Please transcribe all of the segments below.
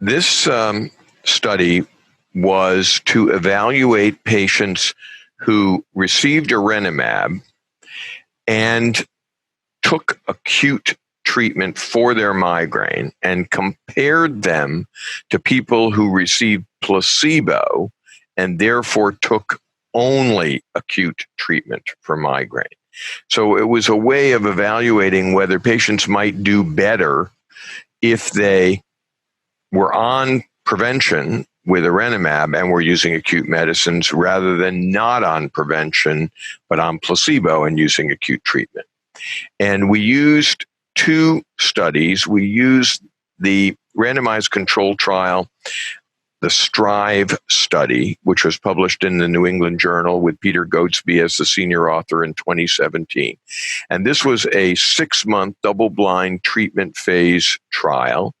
This study was to evaluate patients who received Erenumab and took acute treatment for their migraine and compared them to people who received placebo and therefore took only acute treatment for migraine. So it was a way of evaluating whether patients might do better if they were on prevention with Erenumab and were using acute medicines rather than not on prevention but on placebo and using acute treatment. And we used two studies. We used the randomized control trial, the STRIVE study, which was published in the New England Journal with Peter Goatsby as the senior author in 2017. And this was a 6-month double-blind treatment phase trial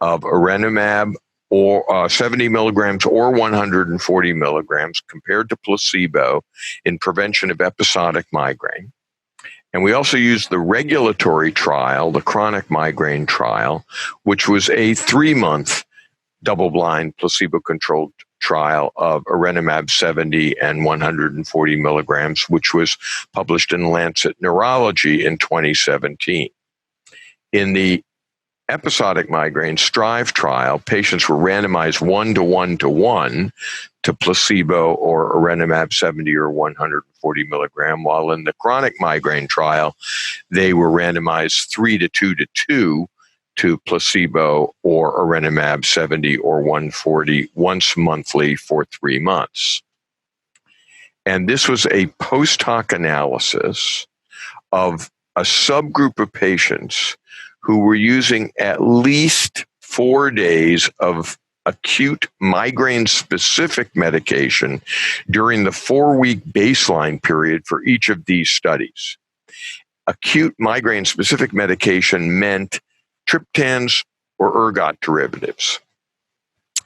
of Erenumab or 70 milligrams or 140 milligrams compared to placebo in prevention of episodic migraine. And we also used the regulatory trial, the chronic migraine trial, which was a 3-month double-blind placebo-controlled trial of Erenumab 70 and 140 milligrams, which was published in Lancet Neurology in 2017. In the episodic migraine STRIVE trial, patients were randomized 1:1:1 to placebo or Erenumab 70 or 140 milligram, while in the chronic migraine trial, they were randomized 3:2:2 to placebo or Erenumab 70 or 140 once monthly for 3 months. And this was a post hoc analysis of a subgroup of patients who were using at least 4 days of acute migraine-specific medication during the 4-week baseline period for each of these studies. Acute migraine-specific medication meant triptans or ergot derivatives.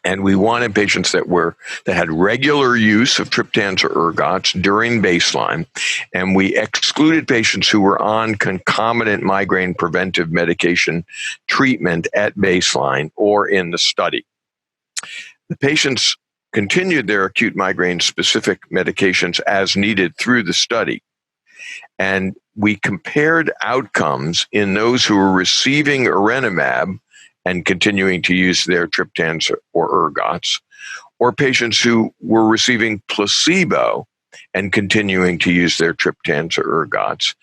And we wanted patients that had regular use of triptans or ergots during baseline, and we excluded patients who were on concomitant migraine preventive medication treatment at baseline or in the study. The patients continued their acute migraine-specific medications as needed through the study, and we compared outcomes in those who were receiving Erenumab and continuing to use their triptans or ergots, or patients who were receiving placebo and continuing to use their triptans or ergots.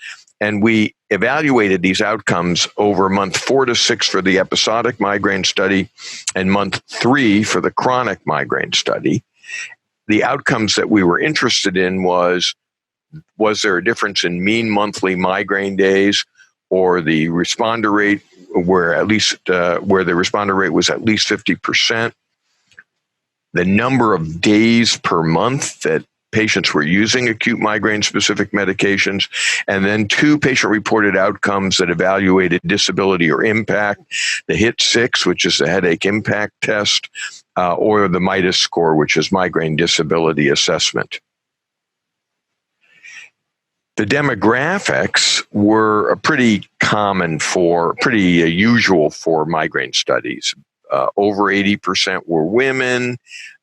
And we evaluated these outcomes over month 4 to 6 for the episodic migraine study and month 3 for the chronic migraine study. The outcomes that we were interested in was there a difference in mean monthly migraine days or the responder rate where the responder rate was at least 50%, the number of days per month that patients were using acute migraine-specific medications, and then 2 patient-reported outcomes that evaluated disability or impact, the HIT-6, which is the headache impact test, or the MIDAS score, which is migraine disability assessment. The demographics were pretty usual for migraine studies. Over 80% were women,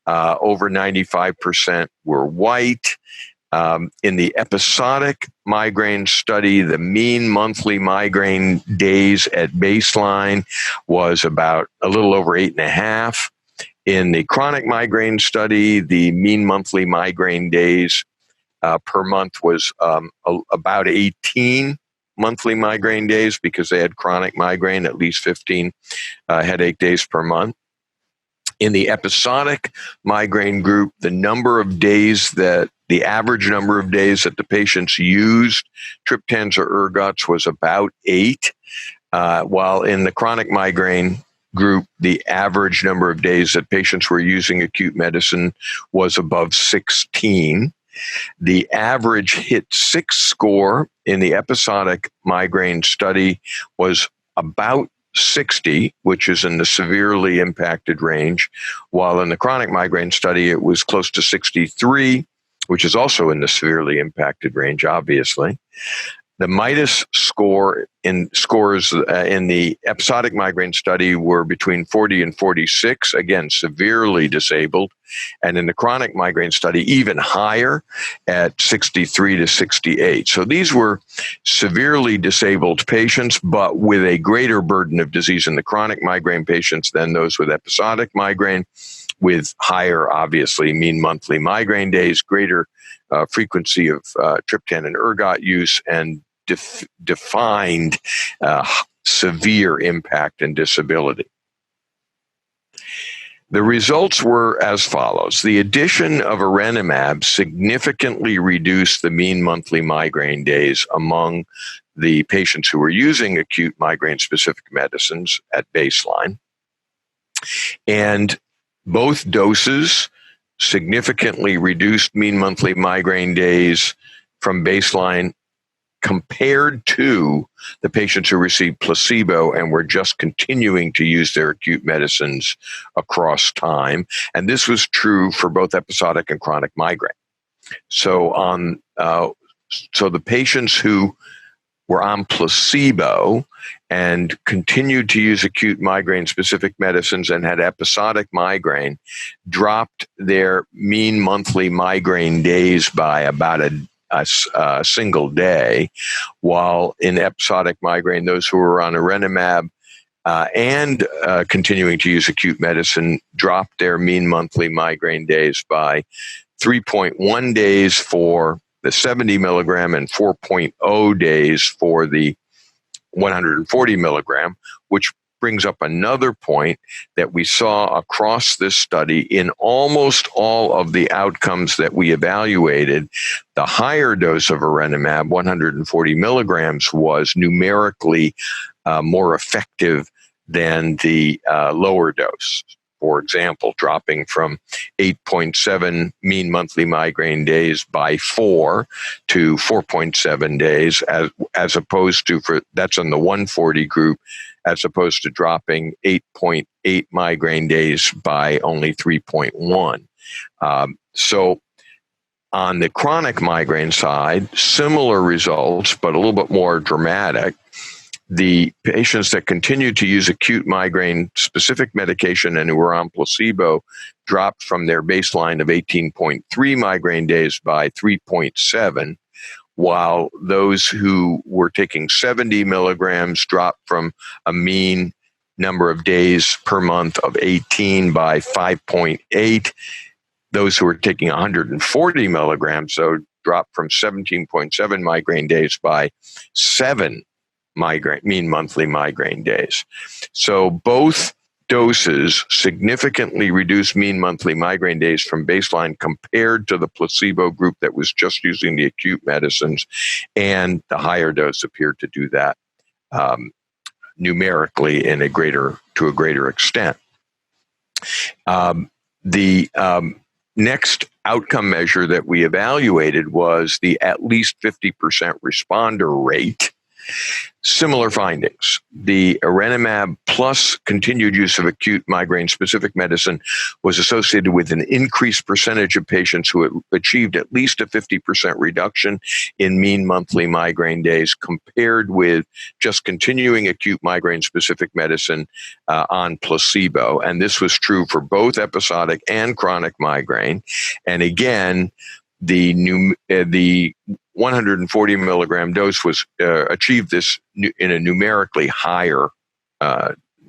over 95% were white. In the episodic migraine study, the mean monthly migraine days at baseline was about a little over 8.5. In the chronic migraine study, the mean monthly migraine days per month was about 18 monthly migraine days because they had chronic migraine, at least 15 headache days per month. In the episodic migraine group, the average number of days that the patients used triptans or ergots was about 8, while in the chronic migraine group, the average number of days that patients were using acute medicine was above 16. The average HIT-6 score in the episodic migraine study was about 60, which is in the severely impacted range, while in the chronic migraine study, it was close to 63, which is also in the severely impacted range, obviously. The MIDAS scores in the episodic migraine study were between 40 and 46, again, severely disabled. And in the chronic migraine study, even higher at 63 to 68. So these were severely disabled patients, but with a greater burden of disease in the chronic migraine patients than those with episodic migraine, with higher, obviously, mean monthly migraine days, greater frequency of triptan and ergot use, and defined severe impact and disability. The results were as follows. The addition of Erenumab significantly reduced the mean monthly migraine days among the patients who were using acute migraine-specific medicines at baseline. And both doses significantly reduced mean monthly migraine days from baseline compared to the patients who received placebo and were just continuing to use their acute medicines across time. And this was true for both episodic and chronic migraine. So the patients who were on placebo and continued to use acute migraine-specific medicines and had episodic migraine dropped their mean monthly migraine days by about a single day, while in episodic migraine, those who were on Erenumab and continuing to use acute medicine dropped their mean monthly migraine days by 3.1 days for the 70 milligram and 4.0 days for the 140 milligram, which brings up another point that we saw across this study in almost all of the outcomes that we evaluated. The higher dose of Erenumab, 140 milligrams, was numerically more effective than the lower dose. For example, dropping from 8.7 mean monthly migraine days by 4 to 4.7 days, as opposed to, that's in the 140 group, as opposed to dropping 8.8 migraine days by only 3.1. So on the chronic migraine side, similar results, but a little bit more dramatic. The patients that continued to use acute migraine-specific medication and who were on placebo dropped from their baseline of 18.3 migraine days by 3.7, while those who were taking 70 milligrams dropped from a mean number of days per month of 18 by 5.8. Those who were taking 140 milligrams, so dropped from 17.7 migraine days by 7 mean monthly migraine days. So both doses significantly reduced mean monthly migraine days from baseline compared to the placebo group that was just using the acute medicines, and the higher dose appeared to do that numerically to a greater extent. The next outcome measure that we evaluated was the at least 50% responder rate. Similar findings. The Erenumab plus continued use of acute migraine-specific medicine was associated with an increased percentage of patients who had achieved at least a 50% reduction in mean monthly migraine days compared with just continuing acute migraine-specific medicine on placebo. And this was true for both episodic and chronic migraine. And again, the 140 milligram dose was achieved this in a numerically higher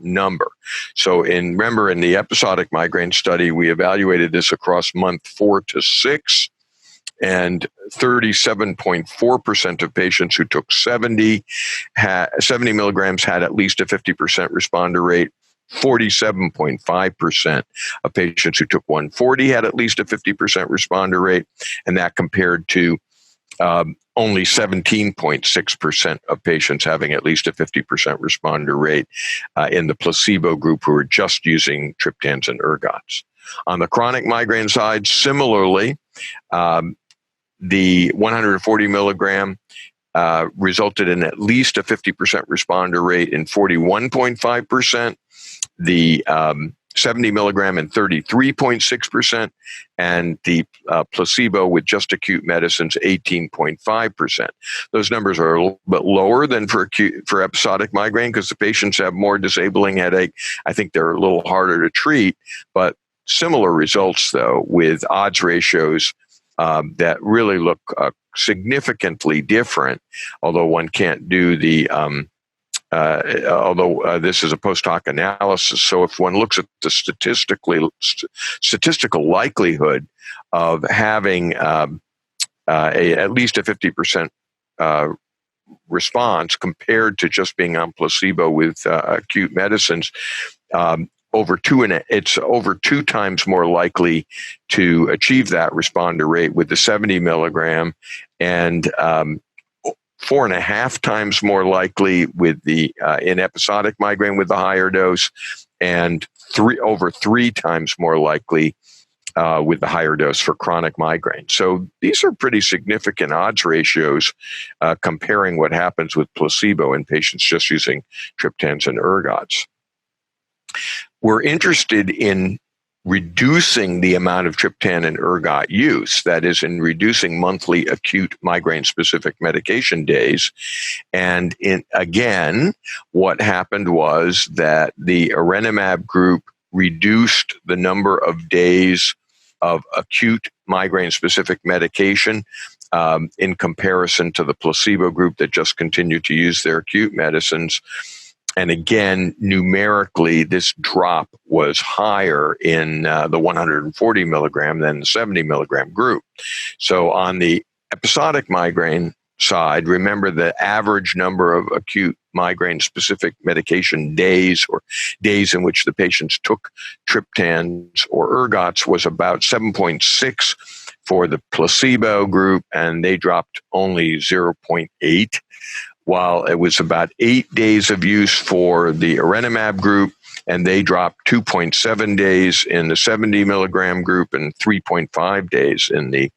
number. So remember in the episodic migraine study, we evaluated this across month 4 to 6, and 37.4% of patients who took 70 milligrams had at least a 50% responder rate. 47.5% of patients who took 140 had at least a 50% responder rate, and that compared to only 17.6% of patients having at least a 50% responder rate in the placebo group who were just using triptans and ergots. On the chronic migraine side, similarly, the 140 milligram resulted in at least a 50% responder rate in 41.5%. The 70 milligram and 33.6%, and the placebo with just acute medicines 18.5%. Those numbers are a little bit lower than for episodic migraine because the patients have more disabling headache. I think they're a little harder to treat, but similar results though with odds ratios that really look significantly different, although one can't do the although this is a post hoc analysis. So if one looks at the statistical likelihood of having at least a 50% response compared to just being on placebo with acute medicines, it's over 2 times more likely to achieve that responder rate with the 70 milligram, and 4.5 times more likely with the in episodic migraine with the higher dose, and over 3 times more likely with the higher dose for chronic migraine. So these are pretty significant odds ratios comparing what happens with placebo in patients just using triptans and ergots. We're interested in reducing the amount of triptan and ergot use, that is, in reducing monthly acute migraine-specific medication days. And again, what happened was that the Erenumab group reduced the number of days of acute migraine-specific medication in comparison to the placebo group that just continued to use their acute medicines. And again, numerically, this drop was higher in the 140 milligram than the 70 milligram group. So on the episodic migraine side, remember the average number of acute migraine-specific medication days, or days in which the patients took triptans or ergots, was about 7.6 for the placebo group, and they dropped only 0.8. While it was about 8 days of use for the Erenumab group, and they dropped 2.7 days in the 70 milligram group and 3.5 days in the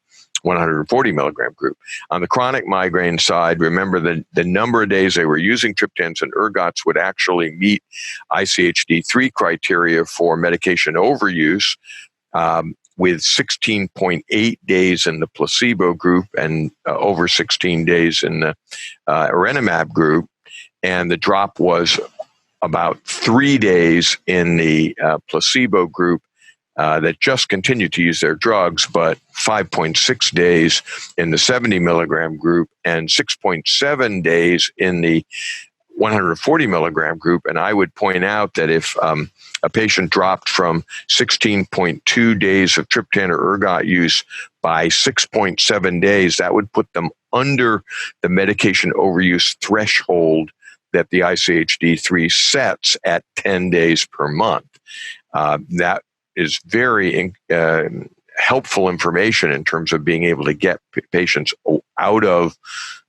140 milligram group. On the chronic migraine side, remember that the number of days they were using triptans and ergots would actually meet ICHD-3 criteria for medication overuse, with 16.8 days in the placebo group and over 16 days in the Erenumab group. And the drop was about 3 days in the placebo group that just continued to use their drugs, but 5.6 days in the 70 milligram group and 6.7 days in the 140 milligram group. And I would point out that if a patient dropped from 16.2 days of triptan or ergot use by 6.7 days, that would put them under the medication overuse threshold that the ICHD-3 sets at 10 days per month. That is very helpful information in terms of being able to get patients out of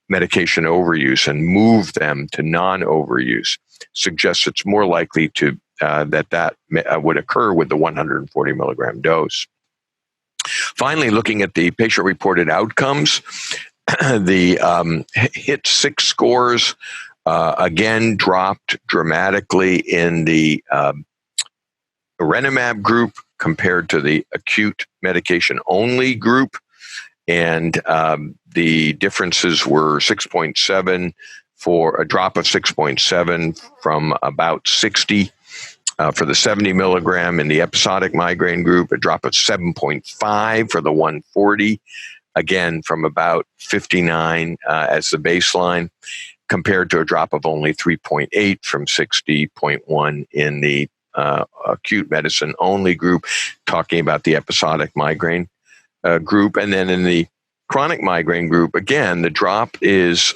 medication overuse and move them to non-overuse. Suggests it's more likely to that would occur with the 140 milligram dose. Finally, looking at the patient-reported outcomes, the HIT-6 scores again dropped dramatically in the Erenumab group compared to the acute medication-only group. And the differences were 6.7 for a drop of 6.7 from about 60 for the 70 milligram in the episodic migraine group, a drop of 7.5 for the 140, again from about 59 as the baseline, compared to a drop of only 3.8 from 60.1 in the acute medicine only group, talking about the episodic migraine group. And then in the chronic migraine group, again, the drop is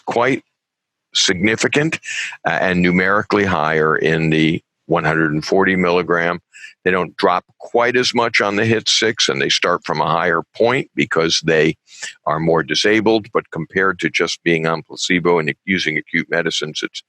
quite significant and numerically higher in the 140 milligram. They don't drop quite as much on the HIT-6, and they start from a higher point because they are more disabled, but compared to just being on placebo and using acute medicines, it's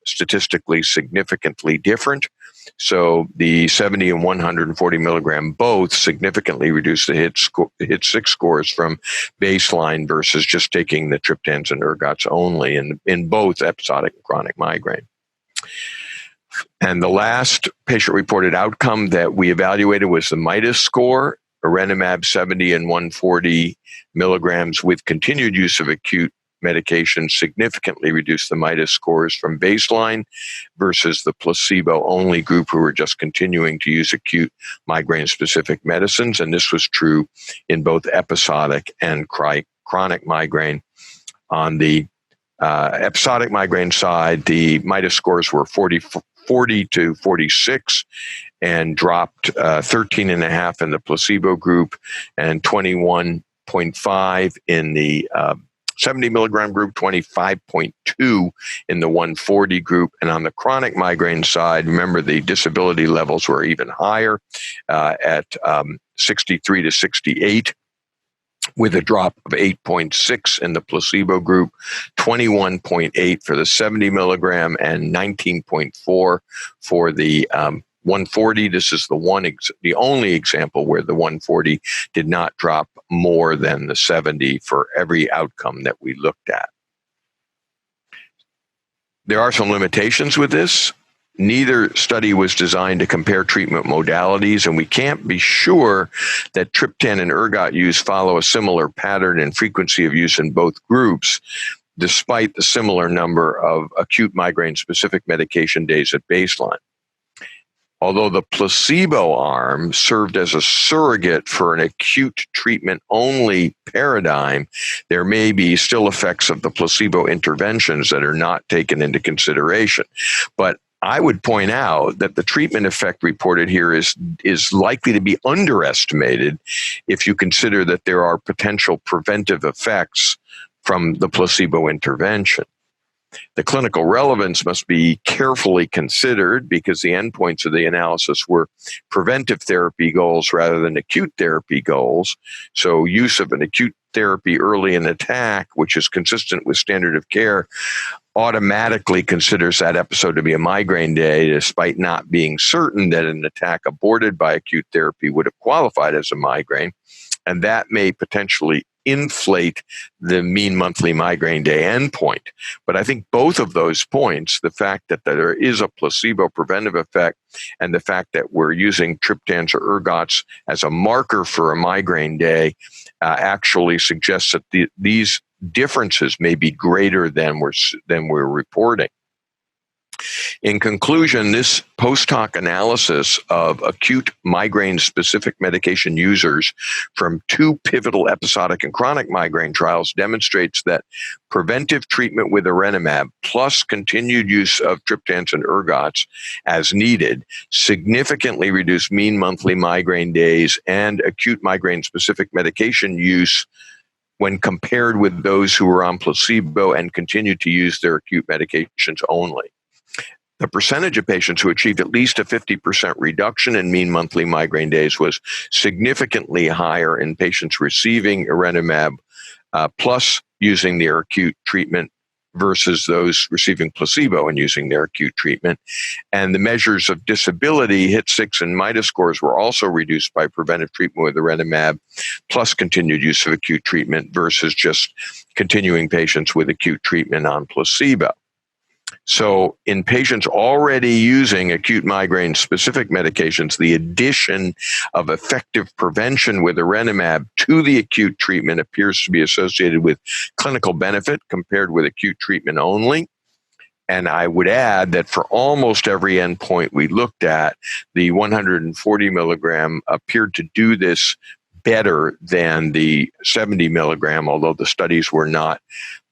statistically significantly different. So the 70 and 140 milligram both significantly reduce the HIT-6 scores from baseline versus just taking the triptans and ergots only in both episodic and chronic migraine. And the last patient-reported outcome that we evaluated was the MIDAS score. Erenumab 70 and 140 milligrams with continued use of acute medication significantly reduced the MIDAS scores from baseline versus the placebo-only group who were just continuing to use acute migraine-specific medicines. And this was true in both episodic and chronic migraine. On the episodic migraine side, the MIDAS scores were 40 to 46 and dropped 13.5 in the placebo group and 21.5 in the 70 milligram group, 25.2 in the 140 group. And on the chronic migraine side, remember the disability levels were even higher at 63 to 68. With a drop of 8.6 in the placebo group, 21.8 for the 70 milligram, and 19.4 for the 140. This is the only example where the 140 did not drop more than the 70 for every outcome that we looked at. There are some limitations with this. Neither study was designed to compare treatment modalities, and we can't be sure that triptan and ergot use follow a similar pattern and frequency of use in both groups, despite the similar number of acute migraine-specific medication days at baseline. Although the placebo arm served as a surrogate for an acute treatment-only paradigm, there may be still effects of the placebo interventions that are not taken into consideration. But I would point out that the treatment effect reported here is likely to be underestimated if you consider that there are potential preventive effects from the placebo intervention. The clinical relevance must be carefully considered because the endpoints of the analysis were preventive therapy goals rather than acute therapy goals. So use of an acute therapy early in attack, which is consistent with standard of care, automatically considers that episode to be a migraine day, despite not being certain that an attack aborted by acute therapy would have qualified as a migraine. And that may potentially inflate the mean monthly migraine day endpoint. But I think both of those points, the fact that there is a placebo preventive effect and the fact that we're using triptans or ergots as a marker for a migraine day, actually suggests that these differences may be greater than we're reporting. In conclusion, this post-hoc analysis of acute migraine-specific medication users from 2 pivotal episodic and chronic migraine trials demonstrates that preventive treatment with Erenumab plus continued use of triptans and ergots as needed significantly reduced mean monthly migraine days and acute migraine-specific medication use when compared with those who were on placebo and continued to use their acute medications only. The percentage of patients who achieved at least a 50% reduction in mean monthly migraine days was significantly higher in patients receiving Erenumab plus using their acute treatment versus those receiving placebo and using their acute treatment. And the measures of disability, HIT6 and MIDAS scores, were also reduced by preventive treatment with Erenumab plus continued use of acute treatment versus just continuing patients with acute treatment on placebo. So in patients already using acute migraine-specific medications, the addition of effective prevention with Erenumab to the acute treatment appears to be associated with clinical benefit compared with acute treatment only. And I would add that for almost every endpoint we looked at, the 140 milligram appeared to do this better than the 70 milligram, although the studies were not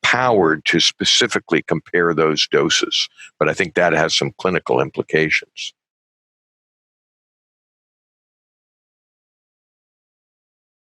powered to specifically compare those doses. But I think that has some clinical implications.